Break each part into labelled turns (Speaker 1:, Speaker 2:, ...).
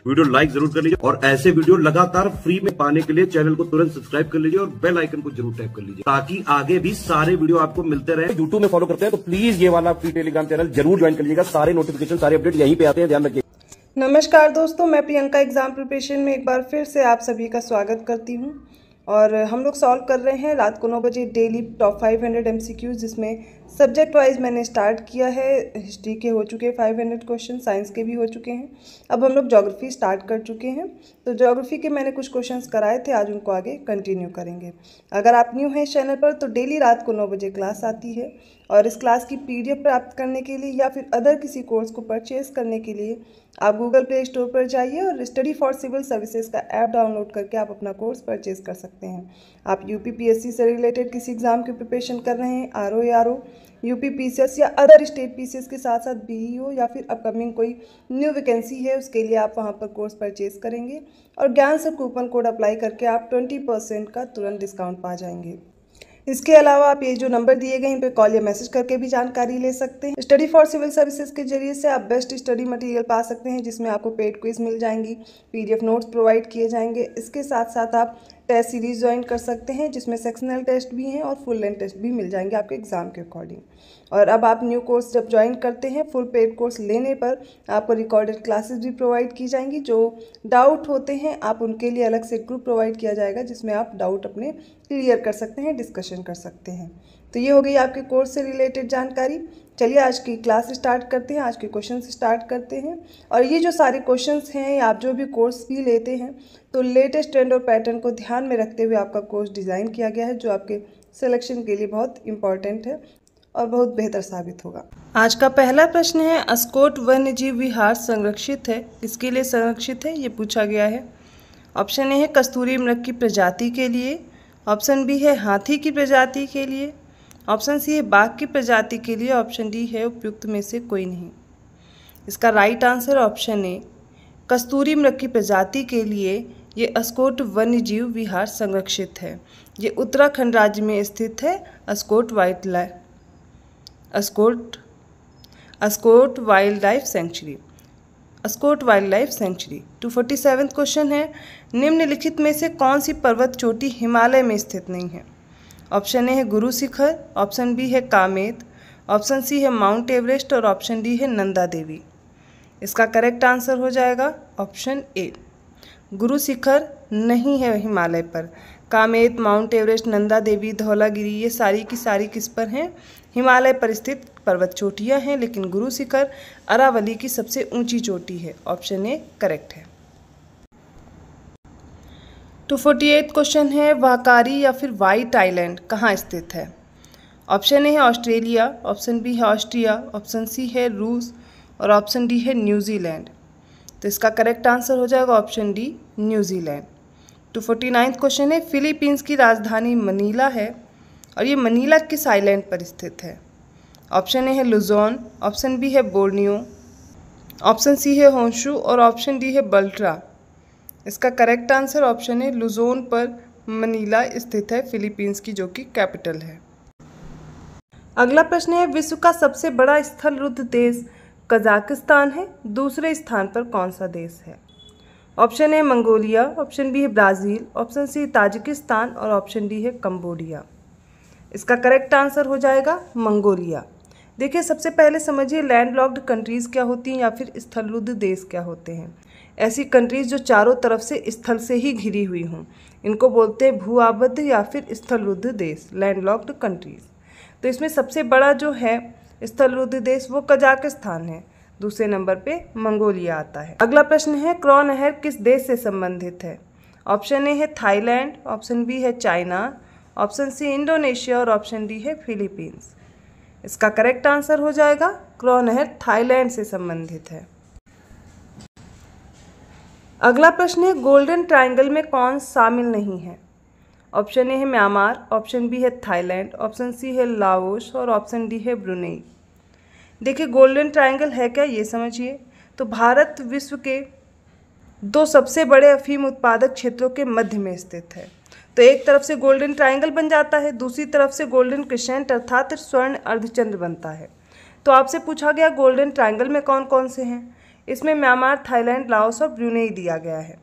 Speaker 1: Video like जरूर कर लीजिए और ऐसे वीडियो लगातार फ्री में पाने के लिए चैनल को तुरंत सब्सक्राइब कर लीजिए और बेल आइकन को जरूर टैप कर लीजिए ताकि आगे भी सारे वीडियो आपको मिलते रहे।
Speaker 2: यूट्यूब में फॉलो करते हैं तो प्लीज ये वाला फ्री टेलीग्राम चैनल जरूर ज्वाइन कर लीजिएगा। सारे नोटिफिकेशन सारे अपडेट यहीं पे आते हैं, ध्यान रखिए।
Speaker 3: नमस्कार दोस्तों, मैं प्रियंका एग्जाम प्रिपरेशन में एक बार फिर से आप सभी का स्वागत करती हूं। और हम लोग सॉल्व कर रहे हैं रात को 9 बजे डेली टॉप 500 MCQs, जिसमें सब्जेक्ट वाइज मैंने स्टार्ट किया है। हिस्ट्री के हो चुके हैं 500 क्वेश्चन, साइंस के भी हो चुके हैं। अब हम लोग ज्योग्राफी स्टार्ट कर चुके हैं। तो ज्योग्राफी के मैंने कुछ क्वेश्चंस कराए थे, आज उनको आगे कंटिन्यू करेंगे। अगर आप न्यू हैं इस चैनल पर तो डेली रात को 9 बजे क्लास आती है और इस क्लास की PDF प्राप्त करने के लिए या फिर अदर किसी कोर्स को परचेज करने के लिए आप गूगल प्ले स्टोर पर जाइए और स्टडी फॉर सिविल सर्विसेज का ऐप डाउनलोड करके आप अपना कोर्स परचेज कर सकते हैं। आप UPPSC से रिलेटेड किसी एग्ज़ाम की प्रिपरेशन कर रहे हैं, RO या RO, UP PCS या अदर स्टेट PCS के साथ साथ BEO या फिर अपकमिंग कोई न्यू वैकेंसी है, उसके लिए आप वहां पर कोर्स परचेज करेंगे और ज्ञान से कूपन कोड अप्लाई करके आप 20% का तुरंत डिस्काउंट पा जाएंगे। इसके अलावा आप ये जो नंबर दिए गए हैं इन पे कॉल या मैसेज करके भी जानकारी ले सकते हैं। स्टडी फॉर सिविल सर्विसेज के जरिए से आप बेस्ट स्टडी मटेरियल पा सकते हैं, जिसमें आपको पेड क्विज मिल जाएंगी, PDF नोट्स प्रोवाइड किए जाएंगे। इसके साथ साथ आप टेस्ट सीरीज ज्वाइन कर सकते हैं, जिसमें सेक्शनल टेस्ट भी हैं और फुल लेंथ टेस्ट भी मिल जाएंगे आपके एग्जाम के अकॉर्डिंग। और अब आप न्यू कोर्स जब ज्वाइन करते हैं, फुल पेड कोर्स लेने पर आपको रिकॉर्डेड क्लासेस भी प्रोवाइड की जाएंगी। जो डाउट होते हैं आप उनके लिए अलग से ग्रुप प्रोवाइड किया जाएगा, जिसमें आप डाउट अपने क्लियर कर सकते हैं, डिस्कशन कर सकते हैं। तो ये हो गई आपके कोर्स से रिलेटेड जानकारी। चलिए आज की क्लास स्टार्ट करते हैं, आज के क्वेश्चन स्टार्ट करते हैं। और ये जो सारे क्वेश्चंस हैं, आप जो भी कोर्स भी लेते हैं तो लेटेस्ट ट्रेंड और पैटर्न को ध्यान में रखते हुए आपका कोर्स डिज़ाइन किया गया है, जो आपके सिलेक्शन के लिए बहुत इंपॉर्टेंट है और बहुत बेहतर साबित होगा। आज का पहला प्रश्न है, अस्कोट वन्यजीव विहार संरक्षित है, किसके लिए संरक्षित है ये पूछा गया है। ऑप्शन ए है कस्तूरी मृग की प्रजाति के लिए, ऑप्शन बी है हाथी की प्रजाति के लिए, ऑप्शन सी है बाघ की प्रजाति के लिए, ऑप्शन डी है उपयुक्त में से कोई नहीं। इसका राइट आंसर ऑप्शन ए कस्तूरी मृग की प्रजाति के लिए ये अस्कोट वन्यजीव विहार संरक्षित है। ये उत्तराखंड राज्य में स्थित है। Askot wild life sanctuary. 247 question है, निम्नलिखित में से कौन सी पर्वत चोटी हिमालय में स्थित नहीं है। ऑप्शन ए है गुरु शिखर, ऑप्शन बी है कामेत, ऑप्शन सी है माउंट एवरेस्ट और ऑप्शन डी है नंदा देवी। इसका करेक्ट आंसर हो जाएगा ऑप्शन ए, गुरु शिखर नहीं है हिमालय पर। कामेत, माउंट एवरेस्ट, नंदा देवी, धौलागिरी ये सारी की सारी किस पर हैं, हिमालय पर स्थित पर्वत चोटियाँ हैं, लेकिन गुरु शिखर अरावली की सबसे ऊंची चोटी है। ऑप्शन ए करेक्ट है। 248 क्वेश्चन है, वाकारी या फिर वाइट आइलैंड कहाँ स्थित है। ऑप्शन ए है ऑस्ट्रेलिया, ऑप्शन बी है ऑस्ट्रिया, ऑप्शन सी है रूस और ऑप्शन डी है न्यूजीलैंड। तो इसका करेक्ट आंसर हो जाएगा ऑप्शन डी, न्यूजीलैंड। 249 क्वेश्चन है, फिलीपींस की राजधानी मनीला है और ये मनीला किस आइलैंड पर स्थित है। ऑप्शन ए है लुजोन, ऑप्शन बी है बोर्नियो, ऑप्शन सी है होंशु और ऑप्शन डी है बल्ट्रा। इसका करेक्ट आंसर ऑप्शन है लुजोन पर मनीला स्थित है, फिलीपींस की जो कि कैपिटल है। अगला प्रश्न है, विश्व का सबसे बड़ा स्थलरुद्ध देश कजाकिस्तान है, दूसरे स्थान पर कौन सा देश है। Option A Mongolia, option B है ब्राज़ील, ऑप्शन सी ताजिकिस्तान और ऑप्शन डी है कंबोडिया। इसका करेक्ट आंसर हो जाएगा मंगोलिया। देखिए सबसे पहले समझिए लैंडलॉक्ड कंट्रीज़ क्या होती हैं या फिर स्थलरुद्ध देश क्या होते हैं। ऐसी कंट्रीज़ जो चारों तरफ से स्थल से ही घिरी हुई हों, इनको बोलते हैं भू आबद्ध या फिर स्थलरुद्ध देश, लैंडलॉक्ड कंट्रीज़। तो इसमें सबसे बड़ा जो है स्थलरुद्ध देश वो कजाकिस्तान है, दूसरे नंबर पे मंगोलिया आता है। अगला प्रश्न है, क्रॉ नहर किस देश से संबंधित है। ऑप्शन ए है थाईलैंड, ऑप्शन बी है चाइना, ऑप्शन सी इंडोनेशिया और ऑप्शन डी है फिलीपींस। इसका करेक्ट आंसर हो जाएगा क्रॉ नहर थाईलैंड से संबंधित है। अगला प्रश्न है, गोल्डन ट्रायंगल में कौन शामिल नहीं है। ऑप्शन ए है म्यांमार, ऑप्शन बी है थाईलैंड, ऑप्शन सी है लाओस और ऑप्शन डी है ब्रुनेई। देखिए गोल्डन ट्रायंगल है क्या ये समझिए। तो भारत विश्व के 2 सबसे बड़े अफीम उत्पादक क्षेत्रों के मध्य में स्थित है। तो एक तरफ से गोल्डन ट्रायंगल बन जाता है, दूसरी तरफ से गोल्डन क्रिसेंट अर्थात स्वर्ण अर्धचंद्र बनता है। तो आपसे पूछा गया गोल्डन ट्रायंगल में कौन कौन से हैं। इसमें म्यांमार, थाईलैंड, लाओस और ब्रुनेई दिया गया है।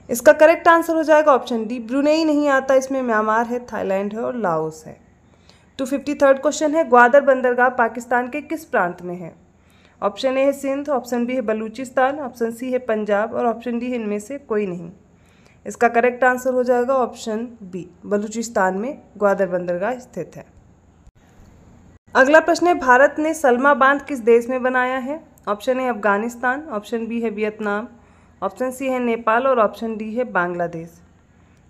Speaker 3: इसका करेक्ट आंसर हो जाएगा ऑप्शन डी, ब्रुनेई नहीं आता, इसमें म्यांमार है, थाईलैंड है और लाओस है। 253 क्वेश्चन है, ग्वादर बंदरगाह पाकिस्तान के किस प्रांत में है? ऑप्शन ए है सिंध, ऑप्शन बी है बलूचिस्तान, ऑप्शन सी है पंजाब और ऑप्शन डी है इनमें से कोई नहीं। इसका करेक्ट आंसर हो जाएगा ऑप्शन बी, बलूचिस्तान में ग्वादर बंदरगाह स्थित है। अगला प्रश्न है, भारत ने सलमा बांध किस देश में बनाया है? Option A Afghanistan, option B है वियतनाम, ऑप्शन सी है नेपाल और ऑप्शन डी है बांग्लादेश।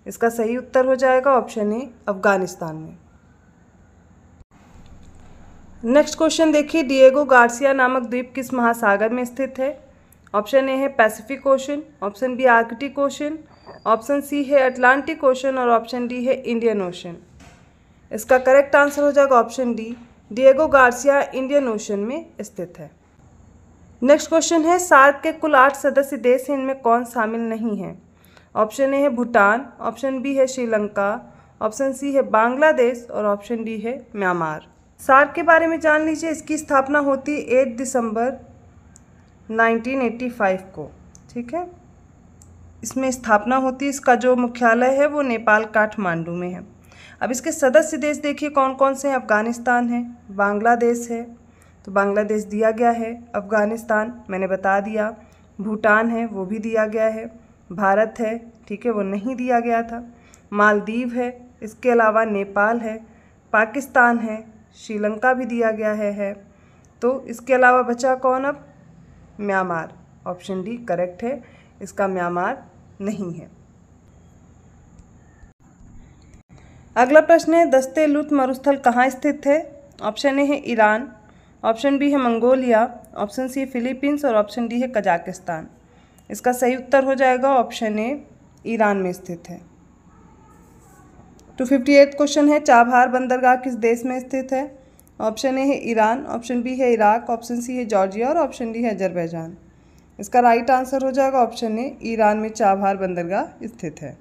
Speaker 3: इसका सही उत्तर हो जाएगा ऑप्शन ए, अफगानिस्तान में। नेक्स्ट क्वेश्चन देखिए, डिएगो गार्सिया नामक द्वीप किस महासागर में स्थित है? ऑप्शन ए है Pacific Ocean, option B Arctic Ocean, option C है अटलांटिक ओशन और ऑप्शन डी है इंडियन ओशन। इसका करेक्ट आंसर हो जाएगा option D, Diego Garcia Indian Ocean में स्थित है। नेक्स्ट क्वेश्चन है, सार्क के कुल 8 सदस्य देश हैं, इनमें कौन शामिल नहीं है? ऑप्शन ए है भूटान, ऑप्शन बी है श्रीलंका, ऑप्शन सी है बांग्लादेश और ऑप्शन डी है म्यांमार। सार्क के बारे में जान लीजिए, इसकी स्थापना होती है 8 दिसंबर 1985 को, ठीक है, इसमें स्थापना होती है। इसका जो मुख्यालय है वो नेपाल काठमांडू में है। अब इसके सदस्य देश देखिए कौन कौन से हैं। अफगानिस्तान है, बांग्लादेश है, तो बांग्लादेश दिया गया है, अफगानिस्तान मैंने बता दिया, भूटान है वो भी दिया गया है, भारत है, ठीक है, वो नहीं दिया गया था, मालदीव है, इसके अलावा नेपाल है, पाकिस्तान है, श्रीलंका भी दिया गया है। तो इसके अलावा बचा कौन अब? म्यांमार। ऑप्शन डी करेक्ट है, इसका म्यांमार नहीं है। अगला प्रश्न है, दस्ते लुत मरुस्थल कहाँ स्थित है? ऑप्शन ए है ईरान, ऑप्शन बी है मंगोलिया, ऑप्शन सी फिलीपींस और ऑप्शन डी है कजाकिस्तान। इसका सही उत्तर हो जाएगा ऑप्शन ए, ईरान में स्थित है। 258 क्वेश्चन है, चाबहार बंदरगाह किस देश में स्थित है? ऑप्शन ए है ईरान, ऑप्शन बी है इराक, ऑप्शन सी है जॉर्जिया और ऑप्शन डी है अजरबैजान। इसका राइट आंसर हो जाएगा ऑप्शन ए, ईरान में चाबहार बंदरगाह स्थित है।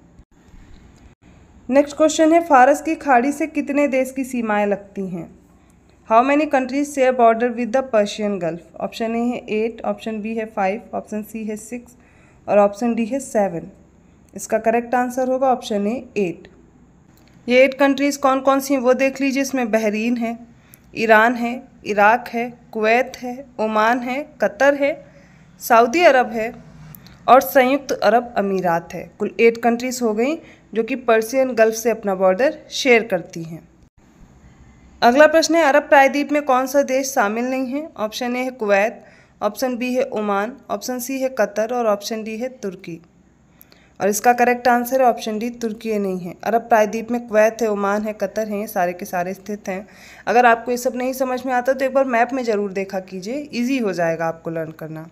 Speaker 3: नेक्स्ट क्वेश्चन है, फारस की खाड़ी से कितने देश की सीमाएं लगती हैं? How many countries share border with the Persian gulf? Option A है 8, ऑप्शन बी है 5, ऑप्शन सी है 6 और ऑप्शन डी है 7। इसका करेक्ट आंसर होगा ऑप्शन ए, 8। ये 8 कंट्रीज़ कौन कौन सी हैं वो देख लीजिए। इसमें बहरीन है, ईरान है, इराक है, कुवैत है, ओमान है, कतर है, सऊदी अरब है और संयुक्त अरब अमीरात है। कुल 8 कंट्रीज़ हो गई जो कि पर्शियन गल्फ से अपना बॉर्डर शेयर करती हैं। अगला प्रश्न है, अरब प्रायद्वीप में कौन सा देश शामिल नहीं है? ऑप्शन ए है कुवैत, ऑप्शन बी है ओमान, ऑप्शन सी है कतर और ऑप्शन डी है तुर्की। और इसका करेक्ट आंसर है ऑप्शन डी, तुर्की नहीं है। अरब प्रायद्वीप में कुवैत है, ओमान है, कतर है, सारे के सारे स्थित हैं। अगर आपको ये सब नहीं समझ में आता तो एक बार मैप में ज़रूर देखा कीजिए, इजी हो जाएगा आपको लर्न करना।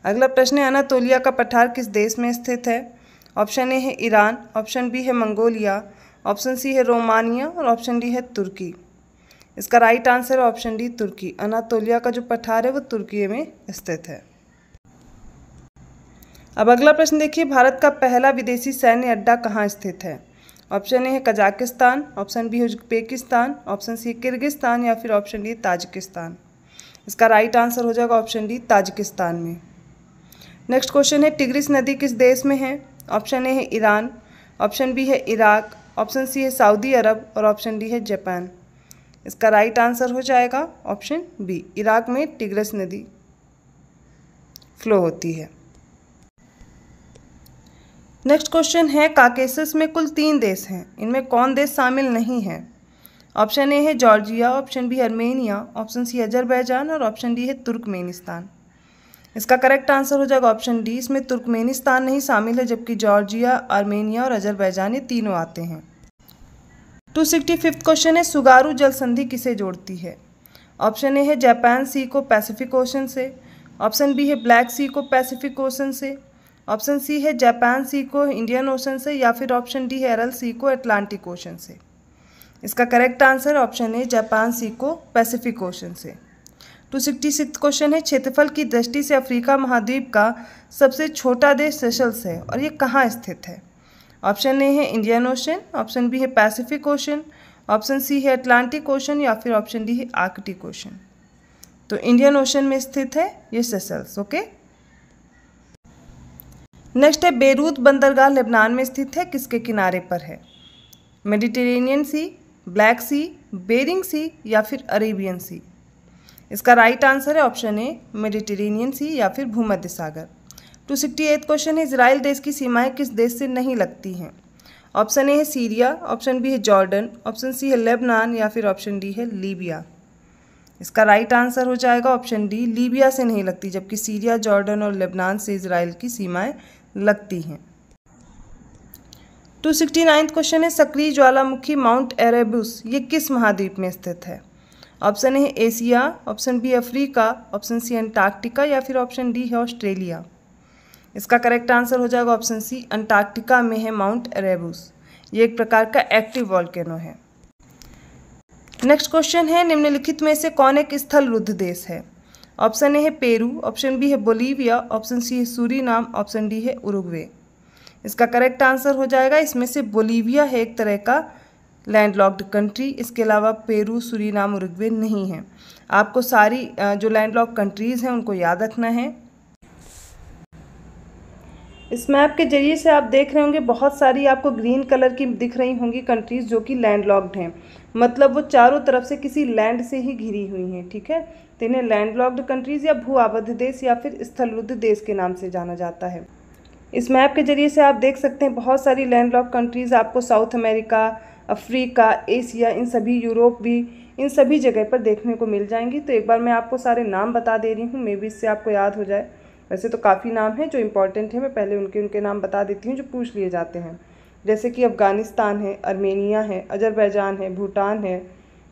Speaker 3: अगला प्रश्न है, अनातोलिया का पठार किस देश में स्थित है? ऑप्शन ए है ईरान, ऑप्शन बी है मंगोलिया, ऑप्शन सी है रोमानिया और ऑप्शन डी है तुर्की। इसका राइट आंसर है ऑप्शन डी, तुर्की। अनातोलिया का जो पठार है वो तुर्की में स्थित है। अब अगला प्रश्न देखिए, भारत का पहला विदेशी सैन्य अड्डा कहाँ स्थित है? ऑप्शन ए है कजाकिस्तान, ऑप्शन बी है उज्बेकिस्तान, ऑप्शन सी किर्गिस्तान या फिर ऑप्शन डी ताजिकिस्तान। इसका राइट आंसर हो जाएगा ऑप्शन डी, ताजिकिस्तान में। नेक्स्ट क्वेश्चन है, टिग्रिस नदी किस देश में है? ऑप्शन ए है ईरान, ऑप्शन बी है इराक, ऑप्शन सी है सऊदी अरब और ऑप्शन डी है जापान। इसका राइट आंसर हो जाएगा ऑप्शन बी, इराक में टिग्रिस नदी फ्लो होती है। नेक्स्ट क्वेश्चन है, काकेसस में कुल 3 देश हैं, इनमें कौन देश शामिल नहीं है? ऑप्शन ए है Georgia, option B Armenia, option C Azerbaijan और ऑप्शन डी है तुर्कमेनिस्तान। इसका करेक्ट आंसर हो जाएगा ऑप्शन डी, इसमें तुर्कमेनिस्तान नहीं शामिल है, जबकि जॉर्जिया, आर्मेनिया और अजरबैजान ये तीनों आते हैं। 265 क्वेश्चन है, सुगारू जल संधि किसे जोड़ती है? ऑप्शन ए है जापान सी को पैसिफिक ओशन से, ऑप्शन बी है ब्लैक सी को पैसिफिक ओशन से, ऑप्शन सी है जापान सी को इंडियन ओशन से या फिर ऑप्शन डी है अरल सी को अटलांटिक ओशन से। इसका correct answer option A, Japan Sea को पैसिफिक ओशन से। 266 क्वेश्चन है, क्षेत्रफल की दृष्टि से अफ्रीका महाद्वीप का सबसे छोटा देश सेशल्स है और ये कहाँ स्थित है? ऑप्शन ए है इंडियन ओशन, ऑप्शन बी है पैसिफिक ओशन, ऑप्शन सी है अटलांटिक ओशन या फिर ऑप्शन डी है आर्कटिक ओशन। तो इंडियन ओशन में स्थित है ये सेशल्स। ओके, नेक्स्ट है बेरूत बंदरगाह लेबनान में स्थित है, किसके किनारे पर है? मेडिटेरेनियन सी, ब्लैक सी, बेरिंग सी या फिर अरेबियन सी? इसका राइट आंसर है ऑप्शन ए मेडिटेरेनियन सी या फिर भूमध्य सागर। 268 क्वेश्चन है, इजराइल देश की सीमाएं किस देश से नहीं लगती हैं? ऑप्शन ए है सीरिया, ऑप्शन बी है जॉर्डन, ऑप्शन सी है लेबनान या फिर ऑप्शन डी है लीबिया। इसका राइट आंसर हो जाएगा ऑप्शन डी, लीबिया से नहीं लगती, जबकि सीरिया, जॉर्डन और लेबनान से इजराइल की सीमाएं लगती हैं। 269 क्वेश्चन है, सक्रिय ज्वालामुखी माउंट एरेबस ये किस महाद्वीप में स्थित है? ऑप्शन ए है Asia, option B Africa, option C Antarctica या फिर ऑप्शन डी है ऑस्ट्रेलिया। इसका करेक्ट आंसर हो जाएगा ऑप्शन सी, अंटार्कटिका में है माउंट एरेबस। ये एक प्रकार का एक्टिव वॉल्केनो है। नेक्स्ट क्वेश्चन है, निम्नलिखित में से कौन एक स्थलरुद्ध देश है? ऑप्शन ए है पेरू, ऑप्शन बी है बोलीविया, ऑप्शन सी है सूरीनाम, ऑप्शन डी है उरुग्वे। इसका करेक्ट आंसर हो जाएगा इसमें से बोलीविया है एक तरह का लैंडलॉक्ड कंट्री, इसके अलावा पेरू, सूरीनाम, उरुग्वे नहीं है। आपको सारी जो लैंडलॉक्ड कंट्रीज़ हैं उनको याद रखना है। इस मैप के जरिए से आप देख रहे होंगे बहुत सारी आपको ग्रीन कलर की दिख रही होंगी कंट्रीज़ जो कि लैंडलॉक्ड हैं, मतलब वो चारों तरफ से किसी लैंड से ही घिरी हुई हैं, ठीक है। तो इन्हें लैंडलॉक्ड कंट्रीज़ या भू आबद्ध देश या फिर स्थलरुद्ध देश के नाम से जाना जाता है। इस मैप के जरिए से आप देख सकते हैं बहुत सारी लैंडलॉक्ड कंट्रीज़ आपको साउथ अमेरिका, अफ्रीका, एशिया, इन सभी, यूरोप भी, इन सभी जगह पर देखने को मिल जाएंगी। तो एक बार मैं आपको सारे नाम बता दे रही हूँ, मे बी इससे आपको याद हो जाए। वैसे तो काफ़ी नाम हैं जो इम्पॉर्टेंट है, मैं पहले उनके नाम बता देती हूँ जो पूछ लिए जाते हैं। जैसे कि अफ़गानिस्तान है, अर्मेनिया है, अजरबैजान है, भूटान है,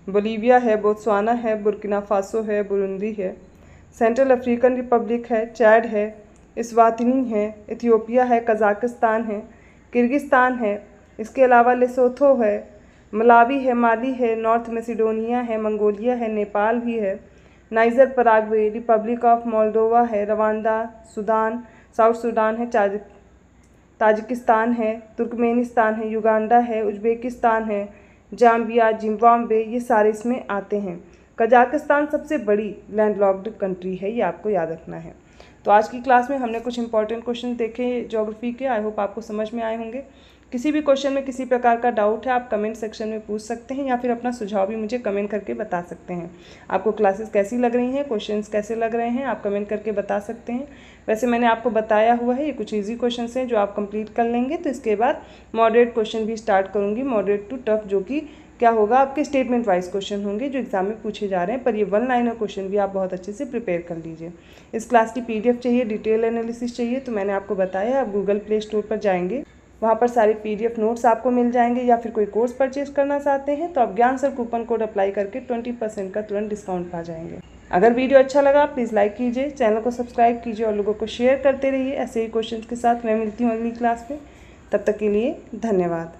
Speaker 3: बोलीविया है, बोत्सवाना है, बुर्किना फासो है, बुरुंदी है, सेंट्रल अफ्रीकन रिपब्लिक है, चैड है, इस्वातिनी है, इथियोपिया है, कज़ाकिस्तान है, किर्गिस्तान है, इसके अलावा लेसोथो है, मलावी है, माली है, नॉर्थ मैसिडोनिया है, मंगोलिया है, नेपाल भी है, niger, Paraguay, Republic of Moldova है, रवांडा, सूडान, साउथ सूडान है, ताजिकिस्तान है, तुर्कमेनिस्तान है, युगांडा है, उज्बेकिस्तान है, जाम्बिया, जिम्बाब्वे, ये सारे इसमें आते हैं। कजाकिस्तान सबसे बड़ी लैंडलॉक्ड कंट्री है, ये आपको याद रखना है। तो आज की क्लास में हमने कुछ इंपॉर्टेंट क्वेश्चन देखे ज्योग्राफी के, आई होप आपको समझ में आए होंगे। किसी भी क्वेश्चन में किसी प्रकार का डाउट है आप कमेंट सेक्शन में पूछ सकते हैं या फिर अपना सुझाव भी मुझे कमेंट करके बता सकते हैं। आपको क्लासेस कैसी लग रही हैं, क्वेश्चंस कैसे लग रहे हैं, आप कमेंट करके बता सकते हैं। वैसे मैंने आपको बताया हुआ है ये कुछ इजी क्वेश्चंस हैं जो आप कंप्लीट कर लेंगे, तो इसके बाद मॉडरेट क्वेश्चन भी स्टार्ट करूँगी, मॉडरेट टू टफ, जो कि क्या होगा आपके स्टेटमेंट वाइज क्वेश्चन होंगे जो एग्जाम में पूछे जा रहे हैं। पर ये वन लाइनर क्वेश्चन भी आप बहुत अच्छे से प्रिपेयर कर लीजिए। इस क्लास की PDF चाहिए, डिटेल एनालिसिस चाहिए, तो मैंने आपको बताया आप गूगल प्ले स्टोर पर जाएंगे, वहाँ पर सारे PDF नोट्स आपको मिल जाएंगे। या फिर कोई कोर्स परचेज करना चाहते हैं तो आप ज्ञान सर कूपन कोड अप्लाई करके 20% का तुरंत डिस्काउंट पा जाएंगे। अगर वीडियो अच्छा लगा प्लीज़ लाइक कीजिए, चैनल को सब्सक्राइब कीजिए और लोगों को शेयर करते रहिए। ऐसे ही क्वेश्चन के साथ मैं मिलती हूँ अगली क्लास में, तब तक के लिए धन्यवाद।